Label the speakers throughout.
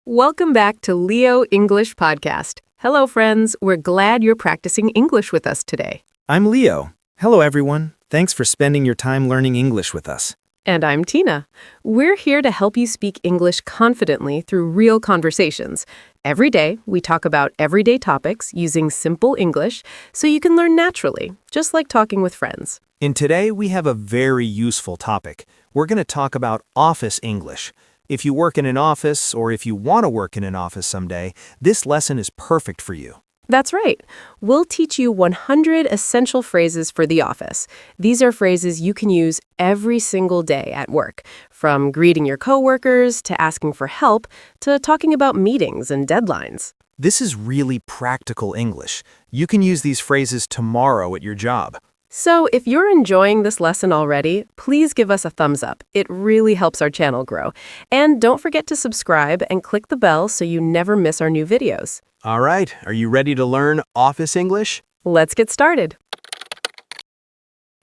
Speaker 1: Welcome back to Leo English Podcast. Hello, friends. We're glad you're practicing English with us today.
Speaker 2: I'm Leo. Hello, everyone. Thanks for spending your time learning English with us.
Speaker 1: And I'm Tina. We're here to help you speak English confidently through real conversations. Every day, we talk about everyday topics using simple English so you can learn naturally, just like talking with friends.
Speaker 2: And today, we have a very useful topic. We're going to talk about office English. If you work in an office, or if you want to work in an office someday, this lesson is perfect for you.
Speaker 1: That's right. We'll teach you 100 essential phrases for the office. These are phrases you can use every single day at work, from greeting your coworkers to asking for help to talking about meetings and deadlines.
Speaker 2: This is really practical English. You can use these phrases tomorrow at your job.
Speaker 1: So if you're enjoying this lesson already, please give us a thumbs up. It really helps our channel grow. And don't forget to subscribe and click the bell so you never miss our new videos.
Speaker 2: All right, are you ready to learn office English?
Speaker 1: Let's get started.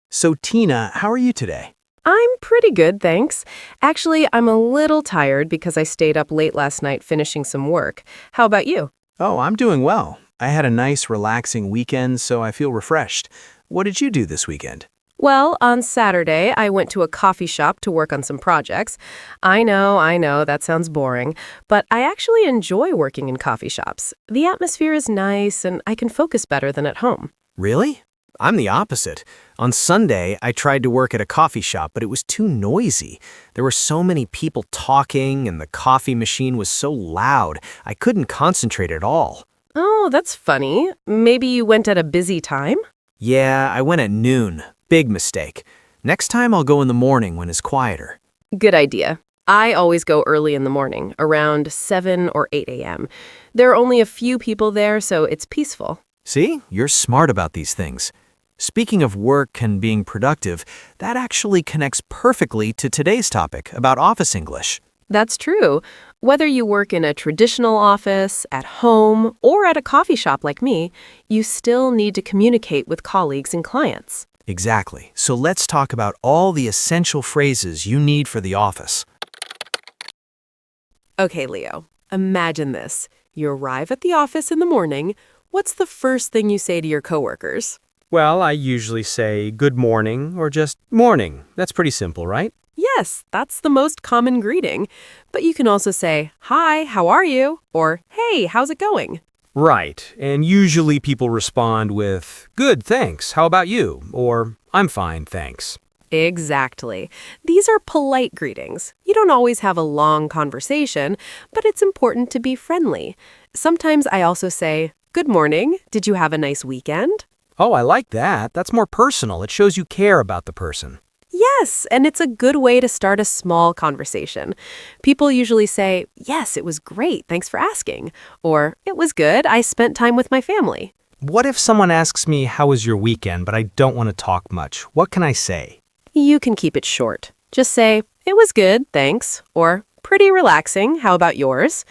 Speaker 2: So Tina, how are you today?
Speaker 1: I'm pretty good, thanks. Actually, I'm a little tired because I stayed up late last night finishing some work. How about you?
Speaker 2: Oh, I'm doing well. I had a nice, relaxing weekend, so I feel refreshed. What did you do this weekend?
Speaker 1: Well, on Saturday, I went to a coffee shop to work on some projects. I know, that sounds boring, but I actually enjoy working in coffee shops. The atmosphere is nice, and I can focus better than at home.
Speaker 2: Really? I'm the opposite. On Sunday, I tried to work at a coffee shop, but it was too noisy. There were so many people talking, and the coffee machine was so loud, I couldn't concentrate at all.
Speaker 1: Oh, that's funny. Maybe you went at a busy time?
Speaker 2: Yeah, I went at noon. Big mistake. Next time I'll go in the morning when it's quieter.
Speaker 1: Good idea. I always go early in the morning, around 7 or 8 a.m. There are only a few people there, so it's peaceful.
Speaker 2: See? You're smart about these things. Speaking of work and being productive, that actually connects perfectly to today's topic about office English.
Speaker 1: That's true. Whether you work in a traditional office, at home, or at a coffee shop like me, you still need to communicate with colleagues and clients.
Speaker 2: Exactly. So let's talk about all the essential phrases you need for the office.
Speaker 1: Okay, Leo, imagine this. You arrive at the office in the morning. What's the first thing you say to your coworkers?
Speaker 3: Well, I usually say good morning or just morning. That's pretty simple, right?
Speaker 1: Yes, that's the most common greeting. But you can also say, hi, how are you? Or, hey, how's it going?
Speaker 3: Right. And usually people respond with, good, thanks. How about you? Or, I'm fine, thanks.
Speaker 1: Exactly. These are polite greetings. You don't always have a long conversation, but it's important to be friendly. Sometimes I also say, good morning. Did you have a nice weekend?
Speaker 3: Oh, I like that. That's more personal. It shows you care about the person.
Speaker 1: Yes, and it's a good way to start a small conversation. People usually say, yes, it was great, thanks for asking. Or, it was good, I spent time with my family.
Speaker 3: What if someone asks me, how was your weekend, but I don't want to talk much? What can I say?
Speaker 1: You can keep it short. Just say, it was good, thanks. Or, pretty relaxing, how about yours?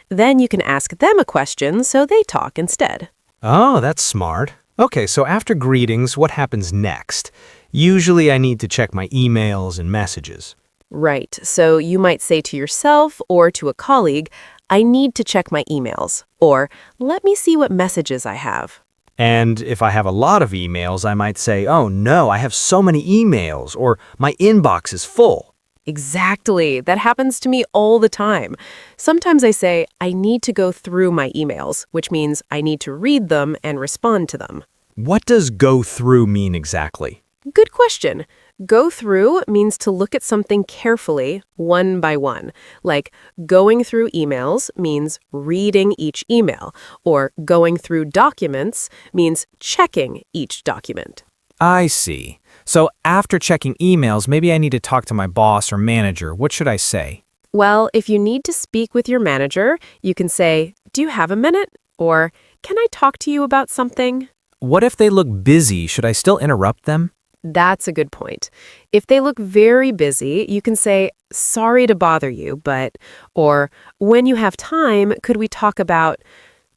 Speaker 1: Then you can ask them a question so they talk instead.
Speaker 3: Oh, that's smart. Okay, so after greetings, what happens next? Usually I need to check my emails and messages.
Speaker 1: Right, so you might say to yourself or to a colleague, I need to check my emails, or let me see what messages I have.
Speaker 3: And if I have a lot of emails, I might say, oh no, I have so many emails, or my inbox is full.
Speaker 1: Exactly, that happens to me all the time. Sometimes I say, I need to go through my emails, which means I need to read them and respond to them.
Speaker 3: What does go through mean exactly?
Speaker 1: Good question. Go through means to look at something carefully, one by one. Like going through emails means reading each email, or going through documents means checking each document.
Speaker 4: I see. So after checking emails, maybe I need to talk to my boss or manager. What should I say?
Speaker 1: Well, if you need to speak with your manager, you can say, do you have a minute? Or, can I talk to you about something?
Speaker 4: What if they look busy? Should I still interrupt them?
Speaker 1: That's a good point. If they look very busy, you can say, sorry to bother you, but, or, when you have time, could we talk about...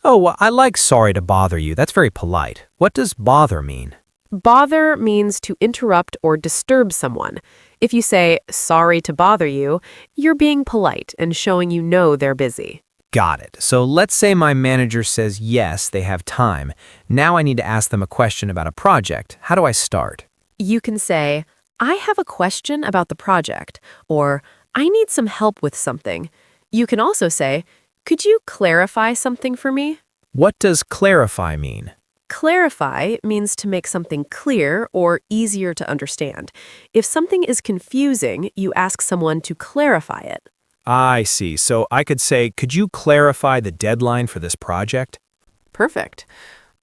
Speaker 4: Oh, well, I like sorry to bother you. That's very polite. What does bother mean?
Speaker 1: Bother means to interrupt or disturb someone. If you say, sorry to bother you, you're being polite and showing you know they're busy.
Speaker 4: Got it. So let's say my manager says yes, they have time. Now I need to ask them a question about a project. How do I start?
Speaker 1: You can say, I have a question about the project, or I need some help with something. You can also say, could you clarify something for me?
Speaker 4: What does clarify mean?
Speaker 1: Clarify means to make something clear or easier to understand. If something is confusing, you ask someone to clarify it.
Speaker 4: I see. So I could say, could you clarify the deadline for this project?
Speaker 1: Perfect.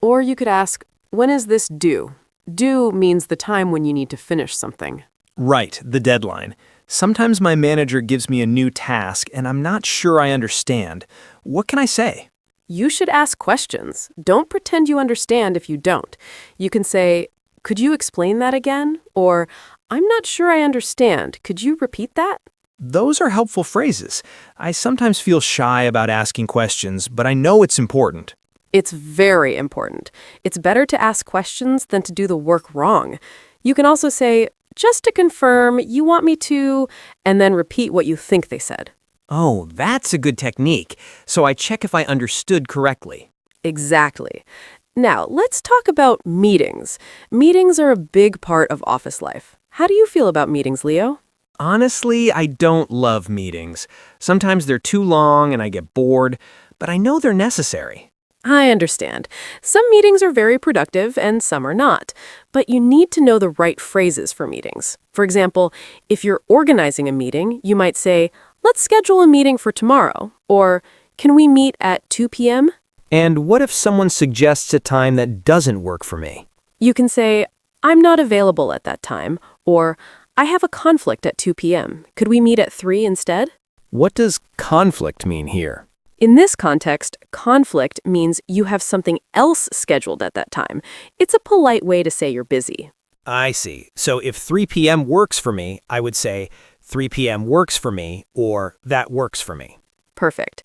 Speaker 1: Or you could ask, when is this due? Due means the time when you need to finish something.
Speaker 2: Right, the deadline. Sometimes my manager gives me a new task and I'm not sure I understand. What can I say?
Speaker 1: You should ask questions. Don't pretend you understand if you don't. You can say, could you explain that again? Or, I'm not sure I understand. Could you repeat that?
Speaker 2: Those are helpful phrases. I sometimes feel shy about asking questions, but I know it's important.
Speaker 1: It's very important. It's better to ask questions than to do the work wrong. You can also say, just to confirm, you want me to, and then repeat what you think they said.
Speaker 2: Oh, that's a good technique. So I check if I understood correctly.
Speaker 1: Exactly. Now, let's talk about meetings. Meetings are a big part of office life. How do you feel about meetings, Leo?
Speaker 2: Honestly, I don't love meetings. Sometimes they're too long and I get bored, but I know they're necessary.
Speaker 1: I understand. Some meetings are very productive and some are not, but you need to know the right phrases for meetings. For example, if you're organizing a meeting, you might say, let's schedule a meeting for tomorrow, or can we meet at 2 p.m.?
Speaker 2: And what if someone suggests a time that doesn't work for me?
Speaker 1: You can say, I'm not available at that time, or I have a conflict at 2 p.m. Could we meet at 3 instead?
Speaker 2: What does conflict mean here?
Speaker 1: In this context, conflict means you have something else scheduled at that time. It's a polite way to say you're busy.
Speaker 2: I see. So if 3 p.m. works for me, I would say 3 p.m. works for me, or that works for me.
Speaker 1: Perfect.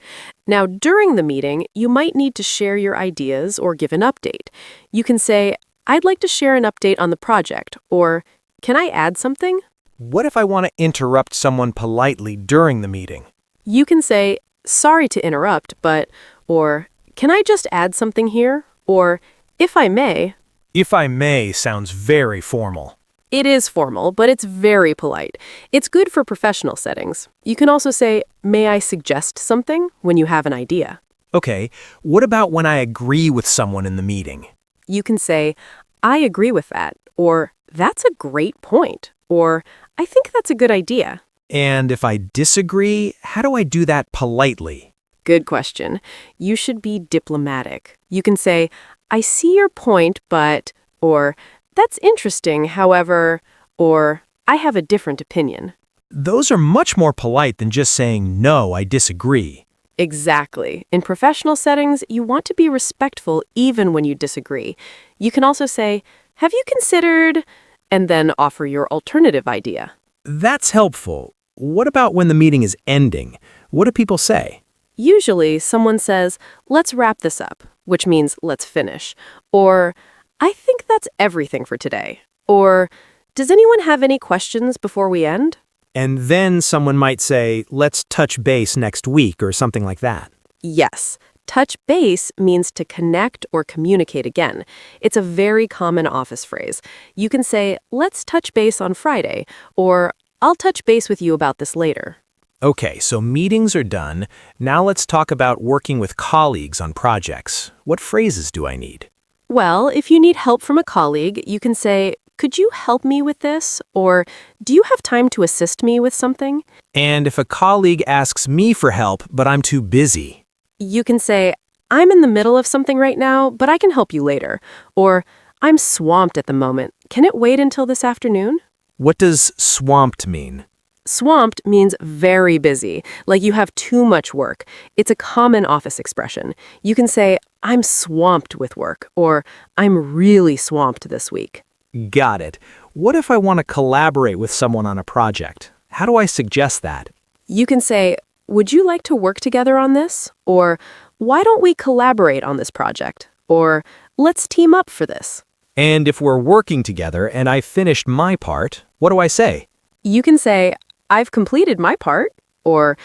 Speaker 1: Now, during the meeting, you might need to share your ideas or give an update. You can say, I'd like to share an update on the project, or can I add something?
Speaker 2: What if I want to interrupt someone politely during the meeting?
Speaker 1: You can say, sorry to interrupt, but, or can I just add something here? Or, if I may.
Speaker 2: If I may sounds very formal.
Speaker 1: It is formal, but it's very polite. It's good for professional settings. You can also say, may I suggest something when you have an idea.
Speaker 2: Okay, what about when I agree with someone in the meeting?
Speaker 1: You can say, I agree with that, or that's a great point, or I think that's a good idea.
Speaker 2: And if I disagree, how do I do that politely?
Speaker 1: Good question. You should be diplomatic. You can say, I see your point, but, or that's interesting, however, or I have a different opinion.
Speaker 2: Those are much more polite than just saying, no, I disagree.
Speaker 1: Exactly. In professional settings, you want to be respectful even when you disagree. You can also say, have you considered, and then offer your alternative idea.
Speaker 2: That's helpful. What about when the meeting is ending? What do people say?
Speaker 1: Usually, someone says, let's wrap this up, which means let's finish. Or, I think that's everything for today. Or, does anyone have any questions before we end?
Speaker 2: And then someone might say, let's touch base next week or something like that.
Speaker 1: Yes. Touch base means to connect or communicate again. It's a very common office phrase. You can say, let's touch base on Friday, or I'll touch base with you about this later.
Speaker 2: Okay, so meetings are done. Now let's talk about working with colleagues on projects. What phrases do I need?
Speaker 1: Well, if you need help from a colleague, you can say, could you help me with this? Or, do you have time to assist me with something?
Speaker 2: And if a colleague asks me for help, but I'm too busy?
Speaker 1: You can say, I'm in the middle of something right now, but I can help you later. Or, I'm swamped at the moment. Can it wait until this afternoon?
Speaker 2: What does swamped mean?
Speaker 1: Swamped means very busy, like you have too much work. It's a common office expression. You can say, I'm swamped with work, or I'm really swamped this week.
Speaker 2: Got it. What if I want to collaborate with someone on a project? How do I suggest that?
Speaker 1: You can say, would you like to work together on this? Or, why don't we collaborate on this project? Or, let's team up for this.
Speaker 2: And if we're working together and I finished my part, what do I say?
Speaker 1: You can say, I've completed my part, or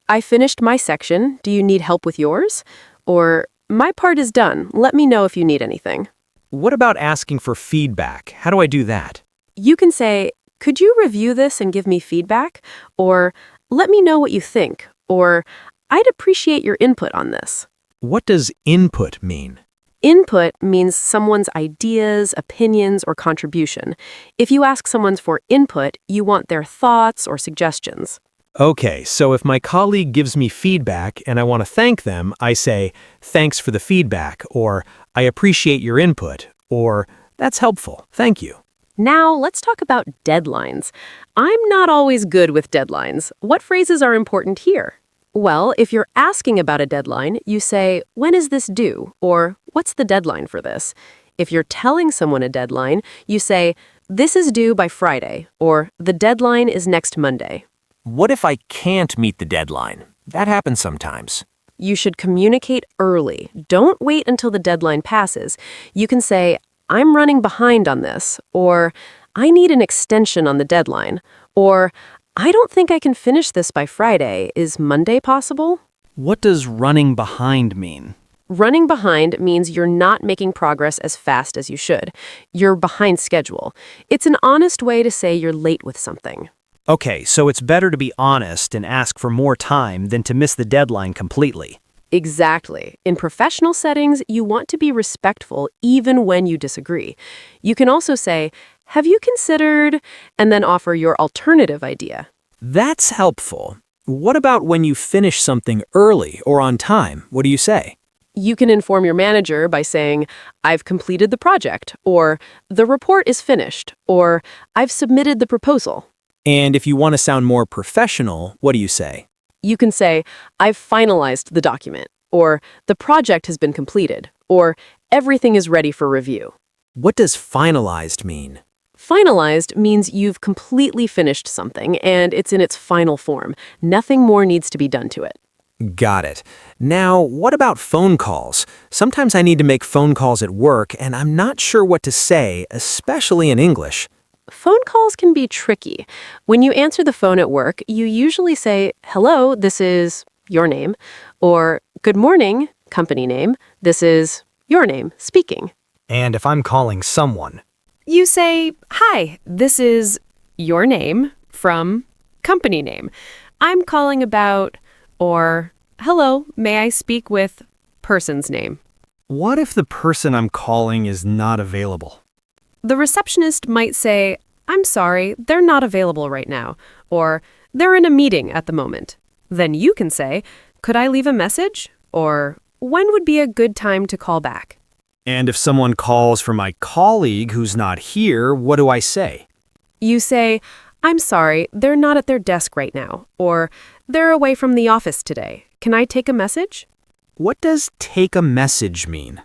Speaker 1: I finished my section. Do you need help with yours? Or, my part is done. Let me know if you need anything.
Speaker 3: What about asking for feedback? How do I do that?
Speaker 1: You can say, could you review this and give me feedback? Or, let me know what you think. Or, I'd appreciate your input on this.
Speaker 3: What does input mean?
Speaker 1: Input means someone's ideas, opinions, or contribution. If you ask someone for input, you want their thoughts or suggestions.
Speaker 3: Okay, so if my colleague gives me feedback and I want to thank them, I say, thanks for the feedback, or I appreciate your input, or that's helpful, thank you.
Speaker 1: Now, let's talk about deadlines. I'm not always good with deadlines. What phrases are important here? Well, if you're asking about a deadline, you say, when is this due? Or, what's the deadline for this? If you're telling someone a deadline, you say, this is due by Friday, or the deadline is next Monday.
Speaker 2: What if I can't meet the deadline? That happens sometimes.
Speaker 1: You should communicate early. Don't wait until the deadline passes. You can say, I'm running behind on this, or I need an extension on the deadline, or I don't think I can finish this by Friday. Is Monday possible?
Speaker 5: What does running behind mean?
Speaker 1: Running behind means you're not making progress as fast as you should. You're behind schedule. It's an honest way to say you're late with something.
Speaker 5: Okay, so it's better to be honest and ask for more time than to miss the deadline completely.
Speaker 1: Exactly. In professional settings, you want to be respectful even when you disagree. You can also say, have you considered, and then offer your alternative idea.
Speaker 5: That's helpful. What about when you finish something early or on time? What do you say?
Speaker 1: You can inform your manager by saying, I've completed the project, or the report is finished, or I've submitted the proposal.
Speaker 5: And if you want to sound more professional, what do you say?
Speaker 1: You can say, I've finalized the document, or the project has been completed, or everything is ready for review.
Speaker 5: What does finalized mean?
Speaker 1: Finalized means you've completely finished something and it's in its final form. Nothing more needs to be done to it.
Speaker 5: Got it. Now, what about phone calls? Sometimes I need to make phone calls at work and I'm not sure what to say, especially in English.
Speaker 1: Phone calls can be tricky. When you answer the phone at work, you usually say, hello, this is your name, or good morning, company name, this is your name, speaking.
Speaker 3: And if I'm calling someone,
Speaker 1: You say, hi, this is your name from company name. I'm calling about, or hello, may I speak with person's name.
Speaker 3: what if the person I'm calling is not available?
Speaker 1: The receptionist might say, I'm sorry, they're not available right now, or they're in a meeting at the moment. Then you can say, could I leave a message? Or when would be a good time to call back?
Speaker 3: And if someone calls for my colleague who's not here, what do I say?
Speaker 1: You say, I'm sorry, they're not at their desk right now, or they're away from the office today. Can I take a message?
Speaker 3: What does take a message mean?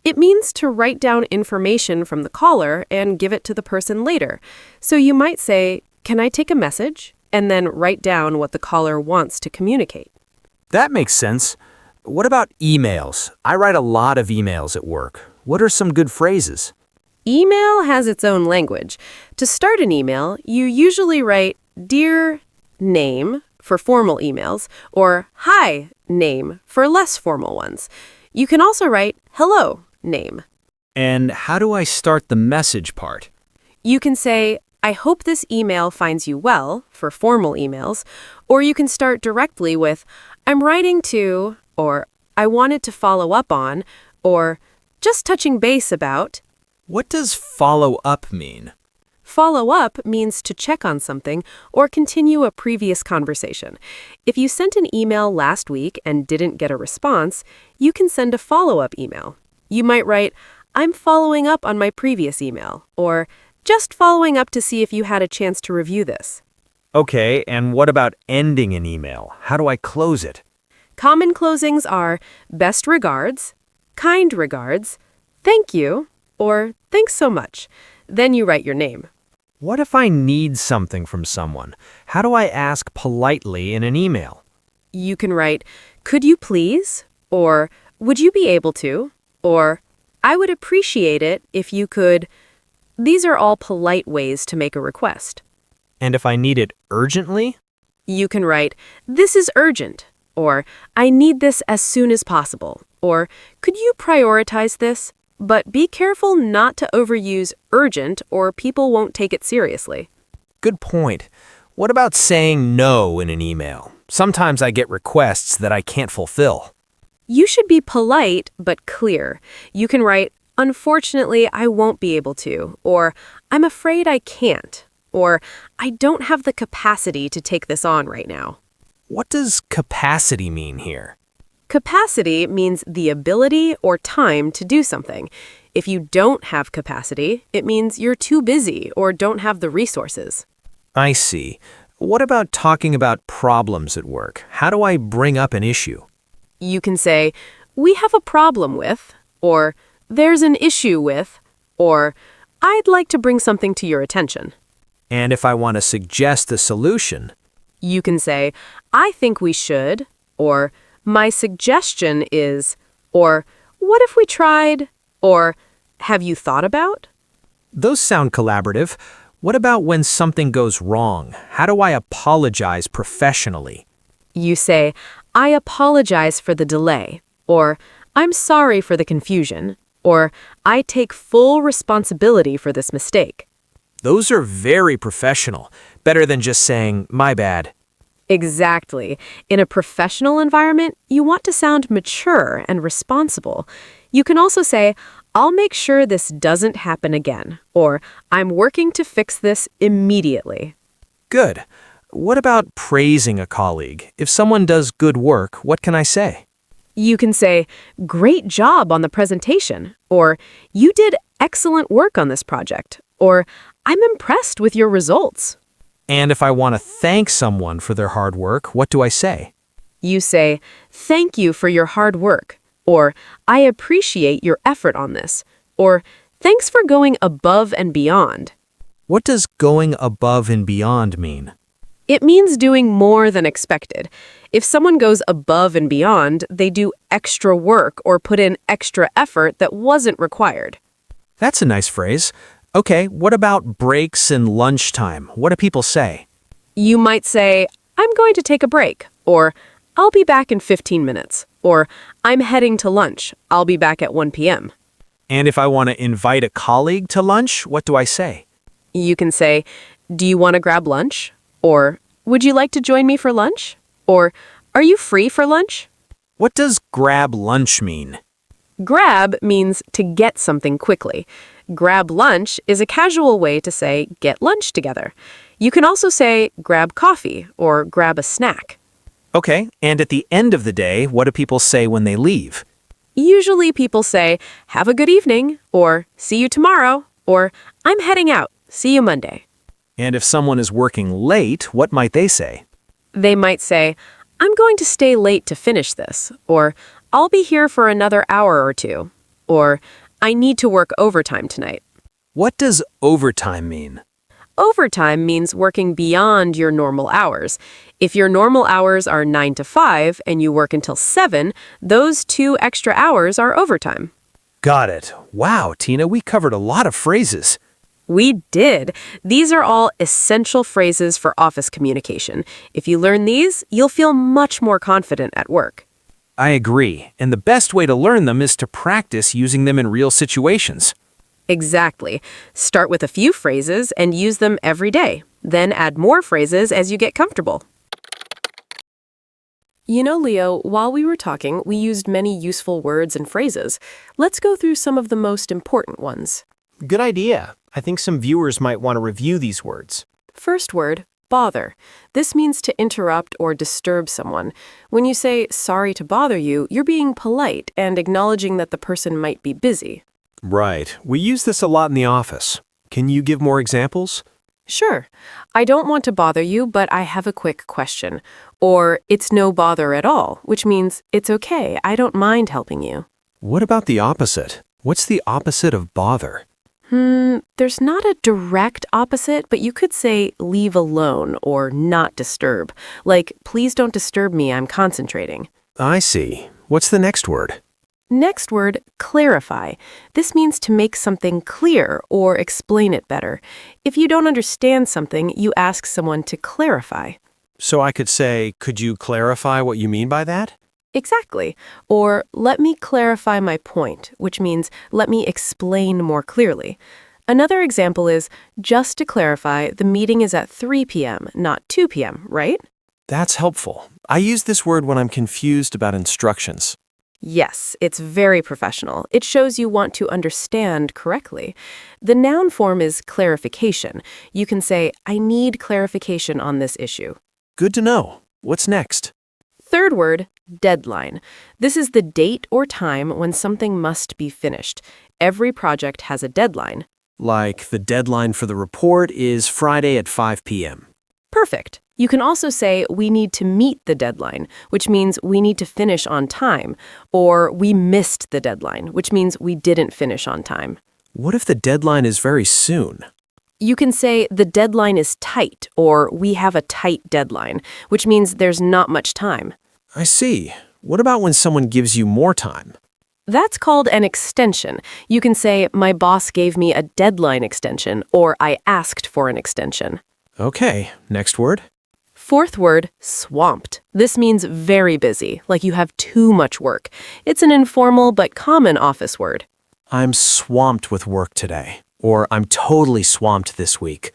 Speaker 1: It means to write down information from the caller and give it to the person later. So you might say, can I take a message? And then write down what the caller wants to communicate.
Speaker 3: That makes sense. What about emails? I write a lot of emails at work. What are some good phrases?
Speaker 1: Email has its own language. To start an email, you usually write Dear Name for formal emails, or Hi Name for less formal ones. You can also write Hello Name.
Speaker 3: And how do I start the message part?
Speaker 1: You can say, I hope this email finds you well for formal emails, or you can start directly with, I'm writing to, or I wanted to follow up on, or just touching base about.
Speaker 3: What does follow up mean?
Speaker 1: Follow up means to check on something or continue a previous conversation. If you sent an email last week and didn't get a response, you can send a follow-up email. You might write, I'm following up on my previous email, or just following up to see if you had a chance to review this.
Speaker 3: Okay, and what about ending an email? How do I close it?
Speaker 1: Common closings are best regards, kind regards, thank you, or thanks so much. Then you write your name.
Speaker 3: What if I need something from someone? How do I ask politely in an email?
Speaker 1: You can write, could you please? Or would you be able to? Or I would appreciate it if you could. These are all polite ways to make a request.
Speaker 3: And if I need it urgently?
Speaker 1: You can write, "This is urgent," or "I need this as soon as possible," or "Could you prioritize this?" But be careful not to overuse urgent or people won't take it seriously.
Speaker 5: Good point. What about saying no in an email? Sometimes I get requests that I can't fulfill.
Speaker 1: You should be polite but clear. You can write, "Unfortunately, I won't be able to," or "I'm afraid I can't," or "I don't have the capacity to take this on right now."
Speaker 5: What does capacity mean here?
Speaker 1: Capacity means the ability or time to do something. If you don't have capacity, it means you're too busy or don't have the resources.
Speaker 5: I see. What about talking about problems at work? How do I bring up an issue?
Speaker 1: You can say, "We have a problem with," or "There's an issue with," or "I'd like to bring something to your attention."
Speaker 5: And if I want to suggest a solution,
Speaker 1: You can say, "I think we should," or "My suggestion is," or "What if we tried," or "Have you thought about?"
Speaker 5: those sound collaborative. What about when something goes wrong? How do I apologize professionally?
Speaker 1: You say, "I apologize for the delay," or "I'm sorry for the confusion," or "I take full responsibility for this mistake."
Speaker 5: Those are very professional. Better than just saying, my bad.
Speaker 1: Exactly. In a professional environment, you want to sound mature and responsible. You can also say, "I'll make sure this doesn't happen again," or "I'm working to fix this immediately."
Speaker 5: Good. What about praising a colleague? If someone does good work, what can I say?
Speaker 1: You can say, "Great job on the presentation," or "You did excellent work on this project," or "I'm impressed with your results."
Speaker 5: And if I want to thank someone for their hard work, what do I say?
Speaker 1: You say, "Thank you for your hard work," or "I appreciate your effort on this," or "Thanks for going above and beyond."
Speaker 5: What does going above and beyond mean?
Speaker 1: It means doing more than expected. If someone goes above and beyond, they do extra work or put in extra effort that wasn't required.
Speaker 5: That's a nice phrase. Okay, what about breaks and lunchtime? What do people say?
Speaker 1: You might say, "I'm going to take a break," or "I'll be back in 15 minutes," or "I'm heading to lunch. I'll be back at 1 p.m."
Speaker 5: And if I want to invite a colleague to lunch, what do I say?
Speaker 1: You can say, "Do you want to grab lunch?" Or "Would you like to join me for lunch?" Or "Are you free for lunch?"
Speaker 5: What does grab lunch mean?
Speaker 1: Grab means to get something quickly. Grab lunch is a casual way to say get lunch together. You can also say grab coffee or grab a snack.
Speaker 5: Okay, and at the end of the day, what do people say when they leave?
Speaker 1: Usually people say, "Have a good evening," or "See you tomorrow," or "I'm heading out. See you Monday."
Speaker 5: And if someone is working late, what might they say?
Speaker 1: They might say, "I'm going to stay late to finish this," or "I'll be here for another hour or two," or "I need to work overtime tonight."
Speaker 5: What does overtime mean?
Speaker 1: Overtime means working beyond your normal hours. If your normal hours are 9 to 5 and you work until 7, those 2 extra hours are overtime.
Speaker 5: Got it. Wow, Tina, we covered a lot of phrases.
Speaker 1: We did. These are all essential phrases for office communication. If you learn these, you'll feel much more confident at work.
Speaker 5: I agree, and the best way to learn them is to practice using them in real situations.
Speaker 1: Exactly. Start with a few phrases and use them every day. Then add more phrases as you get comfortable. You know, Leo, while we were talking, we used many useful words and phrases. Let's go through some of the most important ones.
Speaker 3: Good idea. I think some viewers might want to review these words.
Speaker 1: First word, bother. This means to interrupt or disturb someone. When you say sorry to bother you, you're being polite and acknowledging that the person might be busy.
Speaker 3: Right. We use this a lot in the office. Can you give more examples?
Speaker 1: Sure. "I don't want to bother you, but I have a quick question." Or "It's no bother at all," which means "It's okay, I don't mind helping you."
Speaker 3: What about the opposite? What's the opposite of bother?
Speaker 1: There's not a direct opposite, but you could say "leave alone" or "not disturb." Like, "Please don't disturb me, I'm concentrating."
Speaker 3: I see. What's the next word?
Speaker 1: Next word, clarify. This means to make something clear or explain it better. If you don't understand something, you ask someone to clarify.
Speaker 5: So I could say, could you clarify what you mean by that?
Speaker 1: Exactly. Or let me clarify my point, which means let me explain more clearly. Another example is, just to clarify, the meeting is at 3 p.m., not 2 p.m., right?
Speaker 5: That's helpful. I use this word when I'm confused about instructions.
Speaker 1: Yes, it's very professional. It shows you want to understand correctly. The noun form is clarification. You can say, I need clarification on this issue.
Speaker 5: Good to know. What's next?
Speaker 1: Third word, deadline. This is the date or time when something must be finished. Every project has a deadline.
Speaker 5: Like the deadline for the report is Friday at 5 p.m.
Speaker 1: Perfect. You can also say we need to meet the deadline, which means we need to finish on time, or we missed the deadline, which means we didn't finish on time.
Speaker 5: What if the deadline is very soon?
Speaker 1: You can say the deadline is tight, or we have a tight deadline, which means there's not much time.
Speaker 5: I see. What about when someone gives you more time?
Speaker 1: That's called an extension. You can say my boss gave me a deadline extension, or I asked for an extension.
Speaker 5: Okay, next word.
Speaker 1: Fourth word, swamped. This means very busy, like you have too much work. It's an informal but common office word.
Speaker 5: I'm swamped with work today. Or I'm totally swamped this week.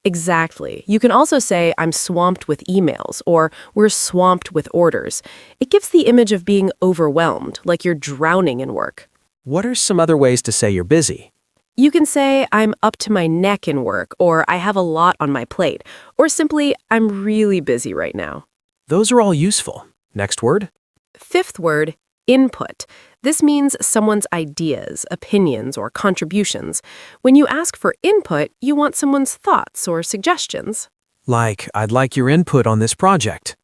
Speaker 1: Exactly. You can also say, I'm swamped with emails, or we're swamped with orders. It gives the image of being overwhelmed, like you're drowning in work.
Speaker 5: What are some other ways to say you're busy?
Speaker 1: You can say, I'm up to my neck in work, or I have a lot on my plate, or simply, I'm really busy right now.
Speaker 5: Those are all useful. Next word.
Speaker 1: Fifth word, input. This means someone's ideas, opinions, or contributions. When you ask for input, you want someone's thoughts or suggestions.
Speaker 5: Like, I'd like your input on this project.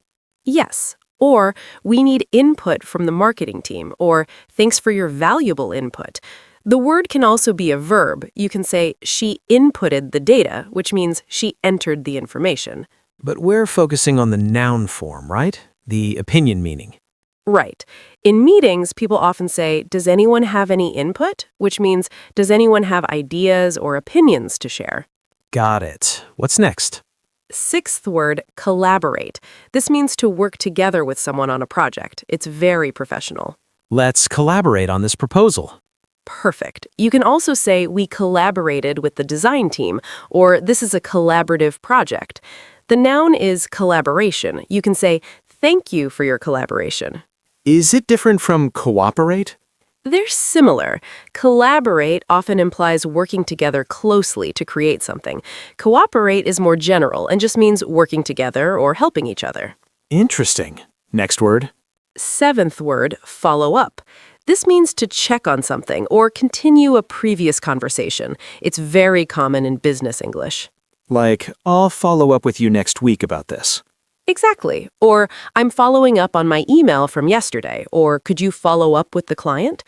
Speaker 1: Yes. Or, we need input from the marketing team, or thanks for your valuable input. The word can also be a verb. You can say, she inputted the data, which means she entered the information.
Speaker 5: But we're focusing on the noun form, right? The opinion meaning.
Speaker 1: Right. In meetings, people often say, does anyone have any input? Which means, does anyone have ideas or opinions to share?
Speaker 5: Got it. What's next?
Speaker 1: Sixth word, collaborate. This means to work together with someone on a project. It's very professional.
Speaker 5: Let's collaborate on this proposal.
Speaker 1: Perfect. You can also say, we collaborated with the design team, or this is a collaborative project. The noun is collaboration. You can say, thank you for your collaboration.
Speaker 5: Is it different from cooperate?
Speaker 1: They're similar. Collaborate often implies working together closely to create something. Cooperate is more general and just means working together or helping each other.
Speaker 5: Interesting. Next word.
Speaker 1: Seventh word, follow up. This means to check on something or continue a previous conversation. It's very common in business English.
Speaker 5: Like, I'll follow up with you next week about this.
Speaker 1: Exactly. Or, I'm following up on my email from yesterday. Or, could you follow up with the client?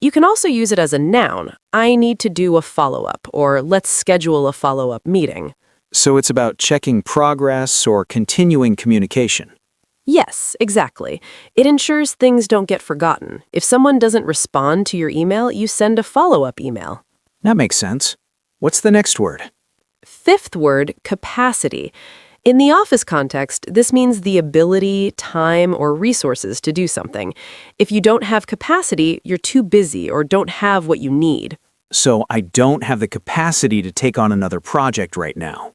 Speaker 1: You can also use it as a noun. I need to do a follow-up, or let's schedule a follow-up meeting.
Speaker 5: So it's about checking progress or continuing communication.
Speaker 1: Yes, exactly. It ensures things don't get forgotten. If someone doesn't respond to your email, you send a follow-up email.
Speaker 5: That makes sense. What's the next word?
Speaker 1: Fifth word, capacity. In the office context, this means the ability, time, or resources to do something. If you don't have capacity, you're too busy or don't have what you need.
Speaker 5: So I don't have the capacity to take on another project right now.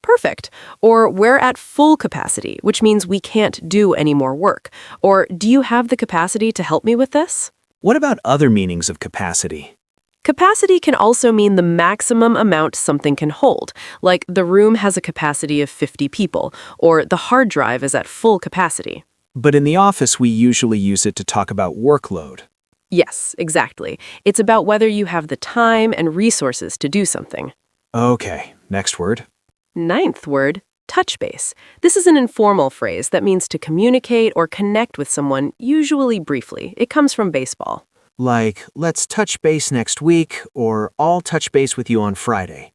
Speaker 1: Perfect. Or we're at full capacity, which means we can't do any more work. Or do you have the capacity to help me with this?
Speaker 5: What about other meanings of capacity?
Speaker 1: Capacity can also mean the maximum amount something can hold, like the room has a capacity of 50 people, or the hard drive is at full capacity.
Speaker 5: But in the office, we usually use it to talk about workload.
Speaker 1: Yes, exactly. It's about whether you have the time and resources to do something.
Speaker 5: Okay, next word.
Speaker 1: Ninth word, touch base. This is an informal phrase that means to communicate or connect with someone, usually briefly. It comes from baseball.
Speaker 5: Like, let's touch base next week, or I'll touch base with you on Friday.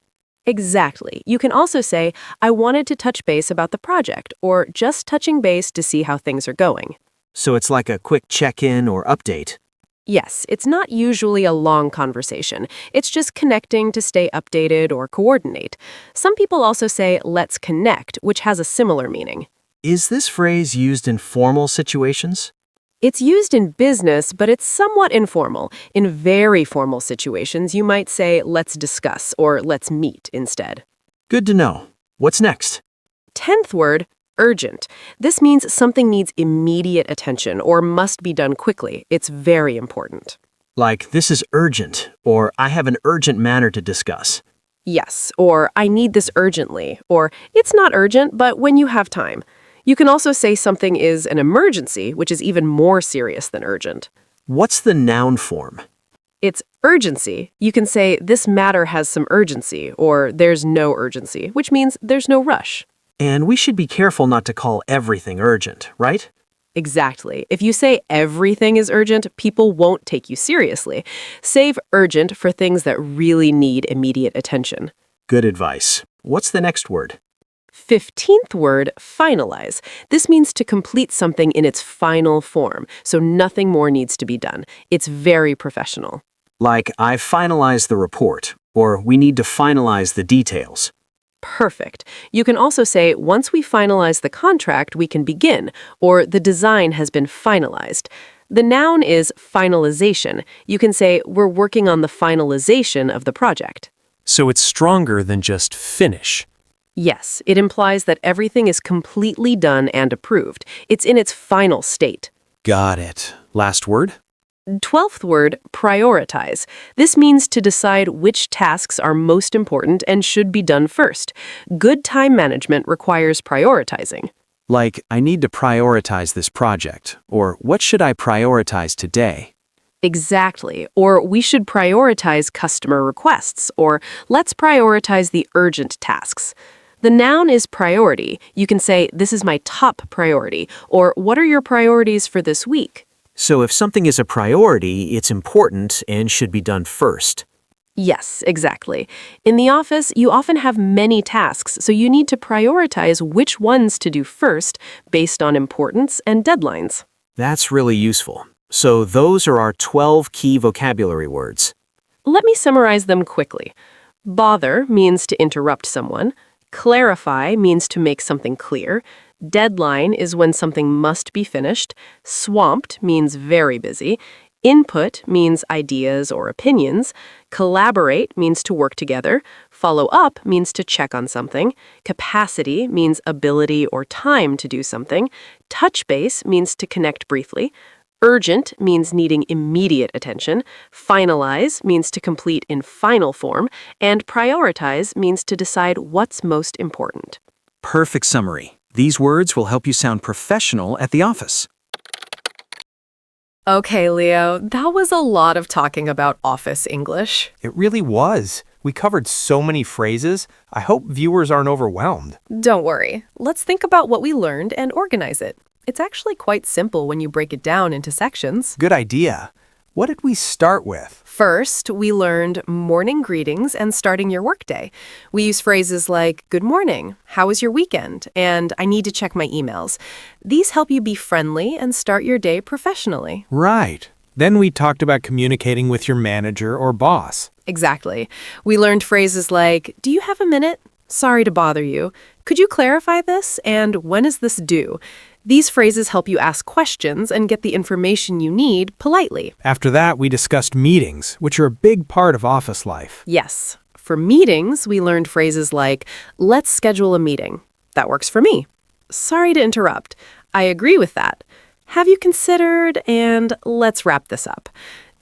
Speaker 1: Exactly. You can also say, I wanted to touch base about the project, or just touching base to see how things are going.
Speaker 5: So it's like a quick check-in or update.
Speaker 1: Yes, it's not usually a long conversation. It's just connecting to stay updated or coordinate. Some people also say, let's connect, which has a similar meaning.
Speaker 2: Is this phrase used in formal situations?
Speaker 1: It's used in business, but it's somewhat informal. In very formal situations, you might say, let's discuss or let's meet instead.
Speaker 2: Good to know. What's next?
Speaker 1: 10th word, urgent. This means something needs immediate attention or must be done quickly. It's very important.
Speaker 2: Like, this is urgent, or I have an urgent matter to discuss.
Speaker 1: Yes, or I need this urgently, or it's not urgent, but when you have time. You can also say something is an emergency, which is even more serious than urgent.
Speaker 2: What's the noun form?
Speaker 1: It's urgency. You can say this matter has some urgency, or there's no urgency, which means there's no rush.
Speaker 2: And we should be careful not to call everything urgent, right?
Speaker 1: Exactly. If you say everything is urgent, people won't take you seriously. Save urgent for things that really need immediate attention.
Speaker 2: Good advice. What's the next word?
Speaker 1: 15th word, finalize. This means to complete something in its final form, so nothing more needs to be done. It's very professional.
Speaker 2: Like, I've finalized the report, or we need to finalize the details.
Speaker 1: Perfect. You can also say, once we finalize the contract, we can begin, or the design has been finalized. The noun is finalization. You can say, we're working on the finalization of the project.
Speaker 3: So it's stronger than just finish.
Speaker 1: Yes, it implies that everything is completely done and approved. It's in its final state.
Speaker 3: Got it. Last word?
Speaker 1: 12th word, prioritize. This means to decide which tasks are most important and should be done first. Good time management requires prioritizing.
Speaker 5: Like, I need to prioritize this project, or what should I prioritize today?
Speaker 1: Exactly. Or we should prioritize customer requests, or let's prioritize the urgent tasks. The noun is priority. You can say, this is my top priority, or what are your priorities for this week?
Speaker 2: So if something is a priority, it's important and should be done first.
Speaker 1: Yes, exactly. In the office, you often have many tasks, so you need to prioritize which ones to do first based on importance and deadlines.
Speaker 2: That's really useful. So those are our 12 key vocabulary words.
Speaker 1: Let me summarize them quickly. Bother means to interrupt someone. Clarify means to make something clear. Deadline is when something must be finished. Swamped means very busy. Input means ideas or opinions. Collaborate means to work together. Follow up means to check on something. Capacity means ability or time to do something. Touch base means to connect briefly. Urgent means needing immediate attention. Finalize means to complete in final form. And prioritize means to decide what's most important.
Speaker 5: Perfect summary. These words will help you sound professional at the office.
Speaker 1: Okay, Leo, that was a lot of talking about office English.
Speaker 3: It really was. We covered so many phrases. I hope viewers aren't overwhelmed.
Speaker 1: Don't worry. Let's think about what we learned and organize it. It's actually quite simple when you break it down into sections.
Speaker 3: Good idea. What did we start with?
Speaker 1: First, we learned morning greetings and starting your workday. We use phrases like, good morning, how was your weekend, and I need to check my emails. These help you be friendly and start your day professionally.
Speaker 3: Right. Then we talked about communicating with your manager or boss.
Speaker 1: Exactly. We learned phrases like, do you have a minute? Sorry to bother you. Could you clarify this? And when is this due? These phrases help you ask questions and get the information you need politely.
Speaker 3: After that, we discussed meetings, which are a big part of office life.
Speaker 1: Yes. For meetings, we learned phrases like, let's schedule a meeting. That works for me. Sorry to interrupt. I agree with that. Have you considered? And let's wrap this up.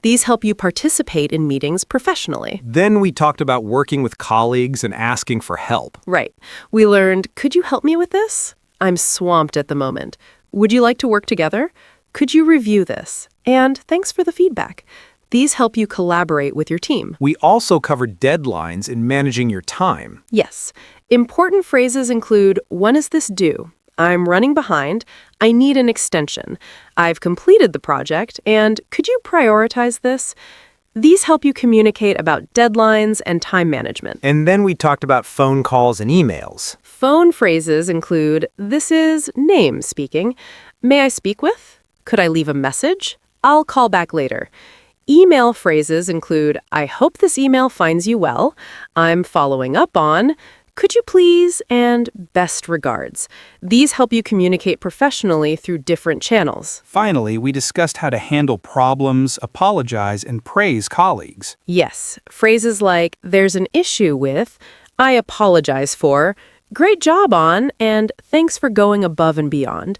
Speaker 1: These help you participate in meetings professionally.
Speaker 3: Then we talked about working with colleagues and asking for help.
Speaker 1: Right. We learned, could you help me with this? I'm swamped at the moment. Would you like to work together? Could you review this? And thanks for the feedback. These help you collaborate with your team.
Speaker 3: We also covered deadlines in managing your time.
Speaker 1: Yes. Important phrases include, when is this due? I'm running behind. I need an extension. I've completed the project. And could you prioritize this? These help you communicate about deadlines and time management.
Speaker 3: And then we talked about phone calls and emails.
Speaker 1: Phone phrases include, this is name speaking. May I speak with? Could I leave a message? I'll call back later. Email phrases include, I hope this email finds you well. I'm following up on. could you please, and best regards. These help you communicate professionally through different channels.
Speaker 6: Finally, we discussed how to handle problems, apologize, and praise colleagues.
Speaker 1: Yes, phrases like, there's an issue with, I apologize for, great job on, and thanks for going above and beyond.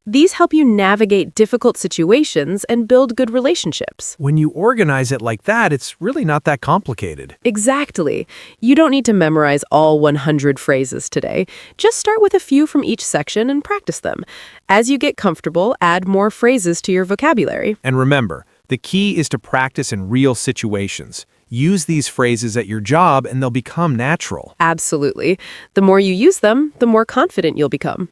Speaker 1: These help you navigate difficult situations and build good relationships.
Speaker 3: When you organize it like that, it's really not that complicated.
Speaker 1: Exactly. You don't need to memorize all 100 phrases today. Just start with a few from each section and practice them. As you get comfortable, add more phrases to your vocabulary.
Speaker 3: And remember, the key is to practice in real situations. Use these phrases at your job and they'll become natural.
Speaker 1: Absolutely. The more you use them, the more confident you'll become.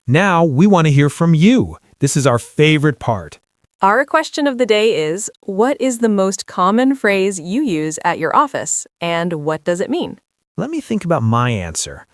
Speaker 3: Now we want to hear from you. This is our favorite part.
Speaker 7: Our question of the day is, what is the most common phrase you use at your office, and what does it mean?
Speaker 3: Let me think about my answer.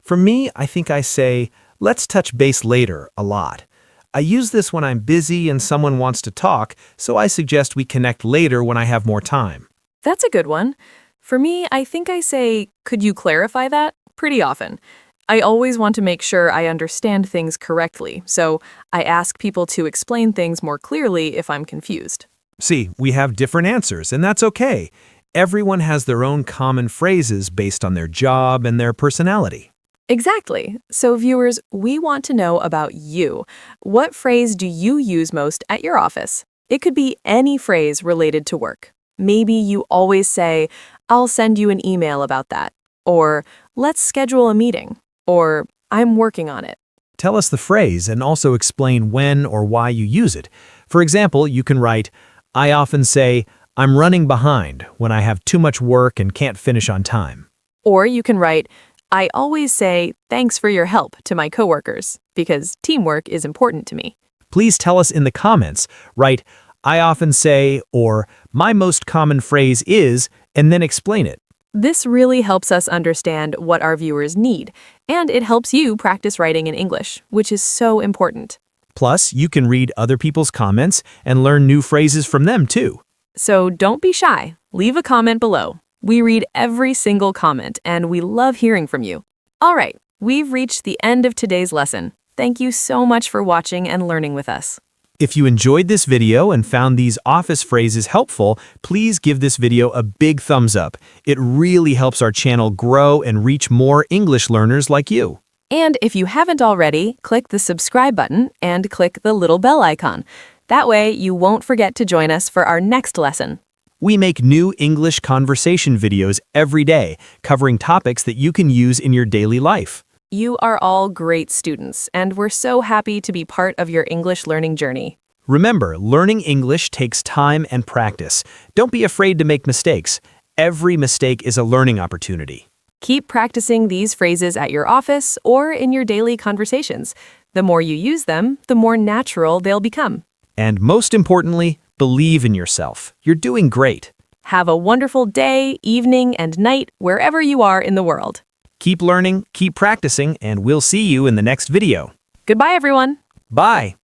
Speaker 3: For me, I think I say, let's touch base later a lot. I use this when I'm busy and someone wants to talk, so I suggest we connect later when I have more time.
Speaker 7: That's a good one. For me, I think I say, could you clarify that? Pretty often. I always want to make sure I understand things correctly, so I ask people to explain things more clearly if I'm confused.
Speaker 3: See, we have different answers, and that's okay. Everyone has their own common phrases based on their job and their personality.
Speaker 7: Exactly. So viewers, we want to know about you. What phrase do you use most at your office? It could be any phrase related to work. Maybe you always say, I'll send you an email about that. Or, let's schedule a meeting. Or, I'm working on it.
Speaker 3: Tell us the phrase and also explain when or why you use it. For example, you can write, I often say, I'm running behind when I have too much work and can't finish on time.
Speaker 7: Or you can write, I always say, thanks for your help to my coworkers, because teamwork is important to me.
Speaker 3: Please tell us in the comments. Write, I often say, or my most common phrase is, and then explain it.
Speaker 7: This really helps us understand what our viewers need, and it helps you practice writing in English, which is so important.
Speaker 3: Plus, you can read other people's comments and learn new phrases from them too.
Speaker 7: So don't be shy. Leave a comment below. We read every single comment, and we love hearing from you. All right, we've reached the end of today's lesson. Thank you so much for watching and learning with us.
Speaker 3: If you enjoyed this video and found these office phrases helpful, please give this video a big thumbs up. It really helps our channel grow and reach more English learners like you.
Speaker 7: And if you haven't already, click the subscribe button and click the little bell icon. That way, you won't forget to join us for our next lesson.
Speaker 3: We make new English conversation videos every day, covering topics that you can use in your daily life.
Speaker 7: You are all great students, and we're so happy to be part of your English learning journey.
Speaker 3: Remember, learning English takes time and practice. Don't be afraid to make mistakes. Every mistake is a learning opportunity.
Speaker 7: Keep practicing these phrases at your office or in your daily conversations. The more you use them, the more natural they'll become.
Speaker 3: And most importantly, believe in yourself. You're doing great.
Speaker 7: Have a wonderful day, evening, and night wherever you are in the world.
Speaker 3: Keep learning, keep practicing, and we'll see you in the next video.
Speaker 7: Goodbye, everyone.
Speaker 3: Bye.